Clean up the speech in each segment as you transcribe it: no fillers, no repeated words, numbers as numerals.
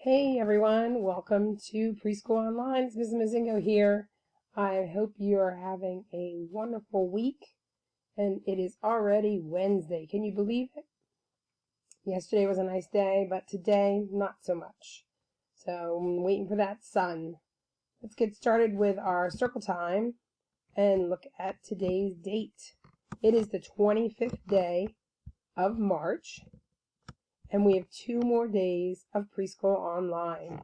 Hey everyone, welcome to Preschool Online. It's Ms. Mazingo here. I hope you are having a wonderful week, and it is already Wednesday. Can you believe it? Yesterday was a nice day, but today, not so much. So I'm waiting for that sun. Let's get started with our circle time and look at today's date. It is the 25th day of March. And we have 2 more days of Preschool Online.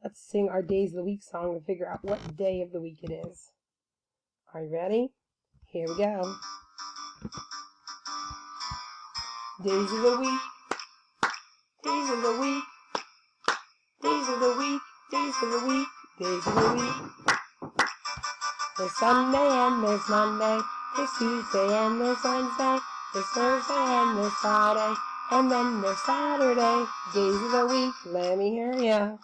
Let's sing our Days of the Week song to figure out what day of the week it is. Are you ready? Here we go. Days of the week. Days of the week. Days of the week. Days of the week. Days of the week. There's Sunday and there's Monday. There's Tuesday and there's Wednesday. There's Thursday and there's Friday. And then there's Saturday. Days of the week. Let me hear ya.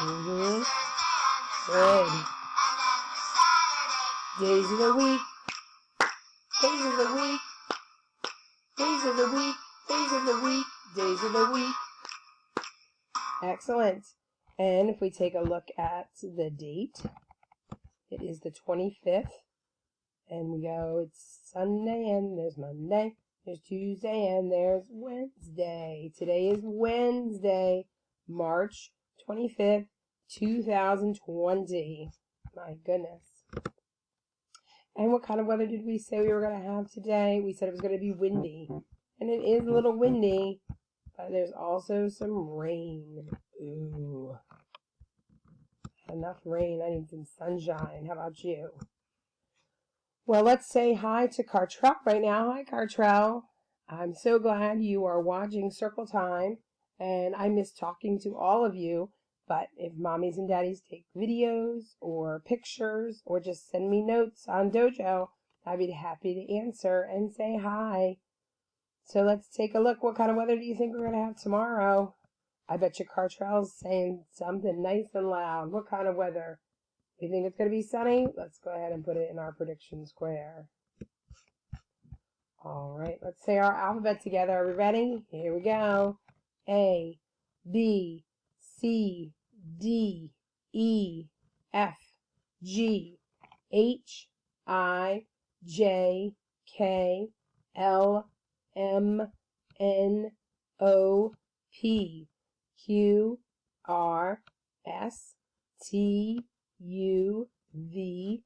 Good. Days of the week. Days of the week. Days of the week. Days of the week. Days of the week. Excellent. And if we take a look at the date, it is the 25th. And we go, it's Sunday and there's Monday. There's Tuesday and there's Wednesday. Today is Wednesday, March 25th, 2020. My goodness. And what kind of weather did we say we were going to have today? We said it was going to be windy. And it is a little windy, but there's also some rain. Ooh. Enough rain. I need some sunshine. How about you? Well, let's say hi to Cartrell right now. Hi, Cartrell. I'm so glad you are watching Circle Time, and I miss talking to all of you. But if mommies and daddies take videos or pictures or just send me notes on Dojo, I'd be happy to answer and say hi. So let's take a look. What kind of weather do you think we're going to have tomorrow? I bet you Cartrell's saying something nice and loud. What kind of weather? You think it's going to be sunny? Let's go ahead and put it in our prediction square. All right, let's say our alphabet together. Are we ready? Here we go. A, B, C, D, E, F, G, H, I, J, K, L, M, N, O, P, Q, R, S, T, U, V,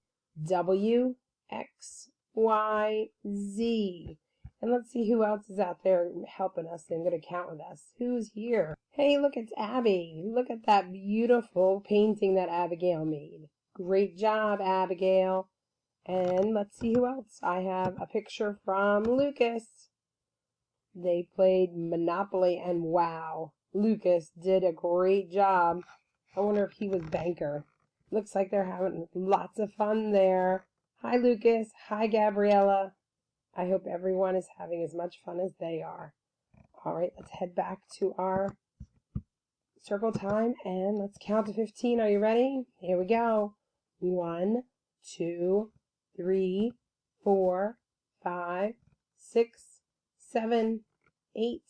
W, X, Y, Z. And let's see who else is out there helping us and going to count with us. Who's here? Hey, look, it's Abby. Look at that beautiful painting that Abigail made. Great job, Abigail. And let's see who else. I have a picture from Lucas. They played Monopoly, and wow, Lucas did a great job. I wonder if he was banker. Looks like they're having lots of fun there. Hi, Lucas. Hi, Gabriella. I hope everyone is having as much fun as they are. All right, let's head back to our circle time and let's count to 15. Are you ready? Here we go. 1, 2, 3, 4, 5, 6, 7, 8,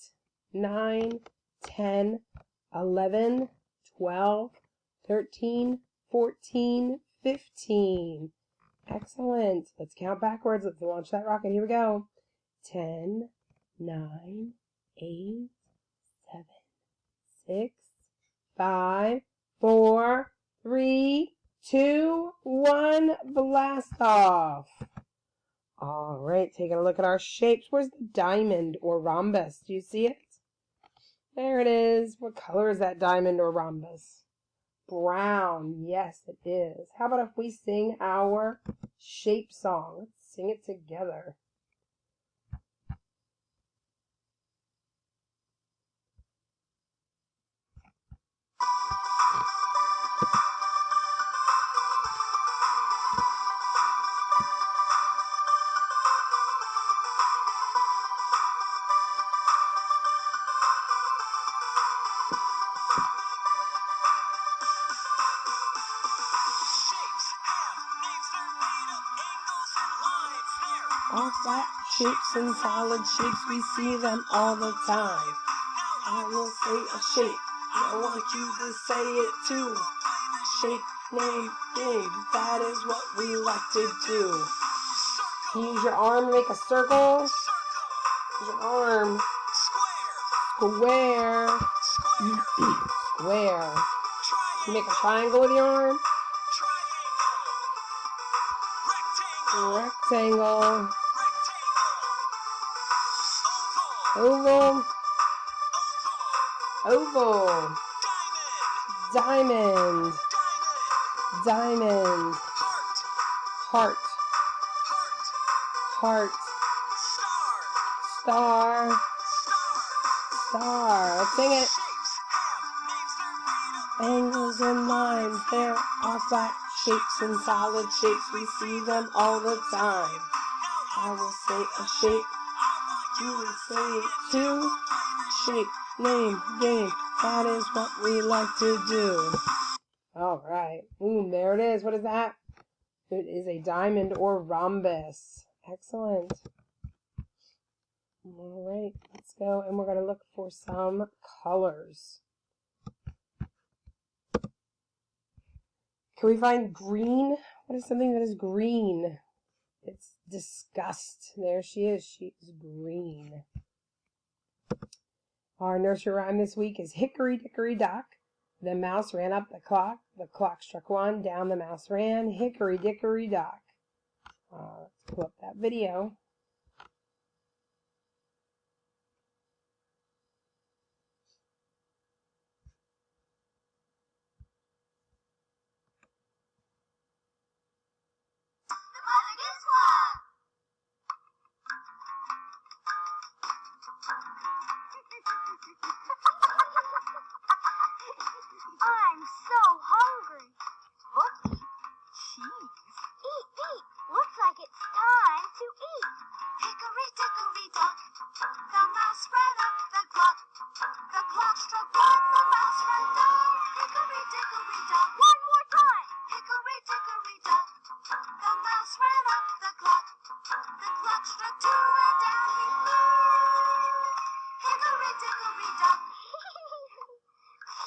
9, 10, 11, 12, 13, 14, 15. Excellent. Let's count backwards. Let's launch that rocket. Here we go. 10, 9, 8, 7, 6, 5, 4, 3, 2, 1. Blast off. All right, taking a look at our shapes. Where's the diamond or rhombus? Do you see it? There it is. What color is that diamond or rhombus? Brown. Yes, it is. How about if we sing our shape song? Let's sing it together. Shapes have names, their All flat shapes and solid shapes, we see them all the time. I will say a shape, I want you to say it too. Shape, name, game, that is what we like to do. Can you use your arm to make a circle? Use your arm. Square. Square. You make a triangle with your arm. Rectangle. Oval. Oval. Diamond. Diamond. Heart. Heart. Star. Star. Let's sing it. Angles and lines, there are flat shapes and solid shapes, we see them all the time. I will say a shape, you will say it too. Shape, name, game, that is what we like to do. Alright, there it is. What is that? It is a diamond or rhombus. Excellent. Alright, let's go and we're going to look for some colors. Can we find green? What is something that is green? It's disgust. There she is. She is green. Our nursery rhyme this week is Hickory Dickory Dock. The mouse ran up the clock struck one, down the mouse ran, Hickory Dickory Dock. Let's pull up that video. I'm so hungry. Look, cheese. Eat, eat. Looks like it's time to eat. Hickory dickory dock, the mouse ran up the clock. The clock struck one, the mouse ran down. Hickory dickory dock. One more time. Hickory dickory dock, the mouse ran up the clock. The clock struck two and down he flew. Hickory dickory dock.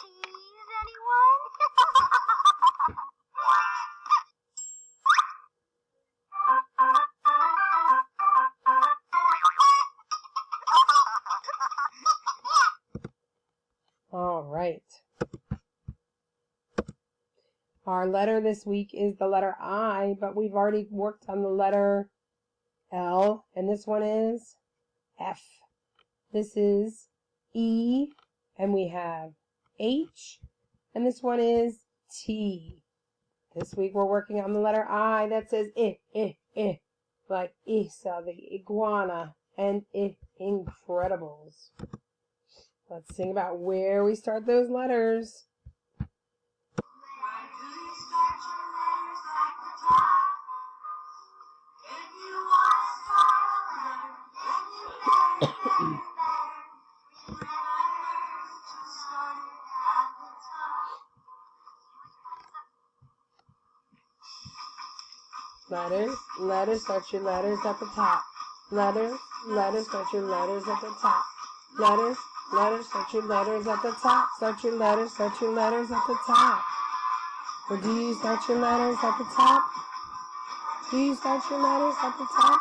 Cheese, anyone? All right. Our letter this week is the letter I, but we've already worked on the letter L, and this one is F. This is E, and we have H, and this one is T. This week we're working on the letter I that says I, like Isa the iguana, and Incredibles. Let's sing about where we start those letters. Letters, start your letters at the top. Letters, start your letters at the top. Letters, start your letters at the top. Start your letters at the top. Or do you start your letters at the top? Do you start your letters at the top?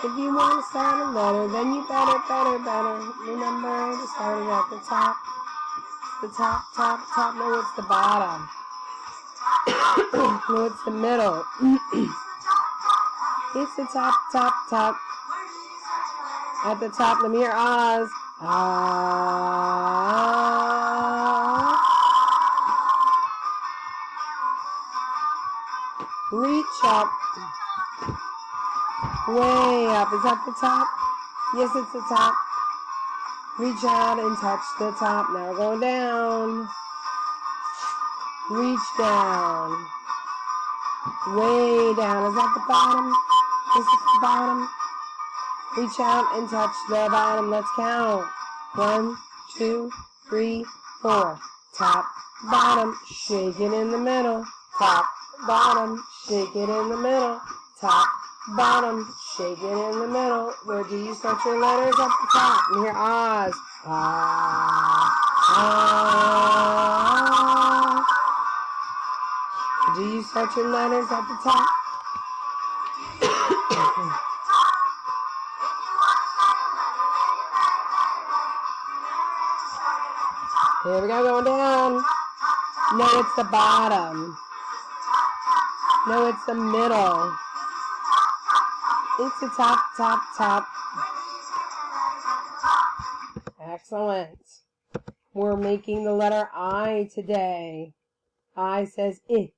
If you want to start a letter, then you better remember to start it at the top. The top. No, it's the bottom. No, it's the middle. It's the top. At the top, let me hear Oz. Reach up. Way up. Is that the top? Yes, it's the top. Reach out and touch the top. Now go down. Reach down. Way down. Is that the bottom? This is the bottom. Reach out and touch the bottom. Let's count. 1, 2, 3, 4. Top, bottom, shake it in the middle. Top, bottom, shake it in the middle. Top, bottom, Shake it in the middle. Where do you start your letters? At the top. And here, ahs. Ah. Ah. Do you start your letters at the top? Here we go, going down. No, it's the bottom. No, it's the middle. It's the top, top, top. Excellent. We're making the letter I today. I says I.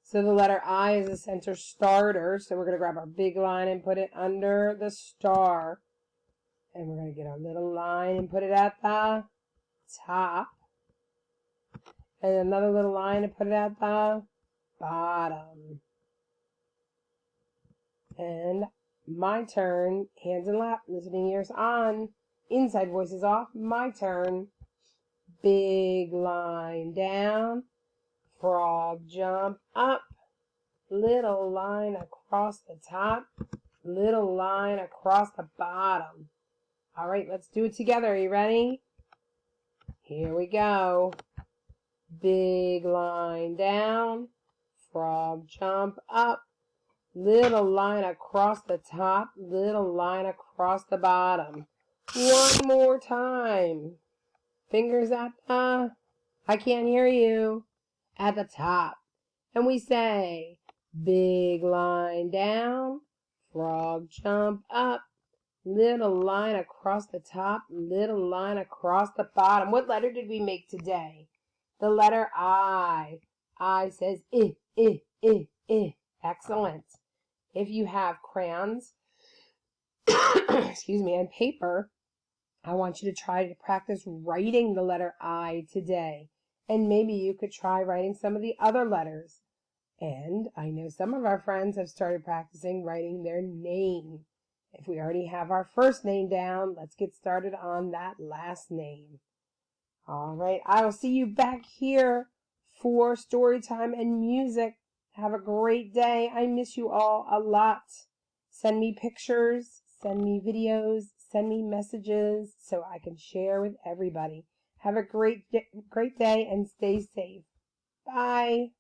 So the letter I is a center starter. So we're going to grab our big line and put it under the star. And we're going to get our little line and put it at the top. And another little line and put it at the bottom. And my turn. Hands in lap. Listening ears on. Inside voices off. My turn. Big line down. Frog jump up. Little line across the top. Little line across the bottom. All right, let's do it together. Are you ready? Here we go. Big line down. Frog jump up. Little line across the top. Little line across the bottom. One more time. Fingers at the, I can't hear you, at the top. And we say, big line down, frog jump up, little line across the top, little line across the bottom. What letter did we make today? The letter I. I says I. Excellent. If you have crayons, excuse me, and paper, I want you to try to practice writing the letter I today. And maybe you could try writing some of the other letters. And I know some of our friends have started practicing writing their name. If we already have our first name down, let's get started on that last name. All right, I will see you back here for story time and music. Have a great day. I miss you all a lot. Send me pictures, send me videos, send me messages so I can share with everybody. Have a great day and stay safe. Bye.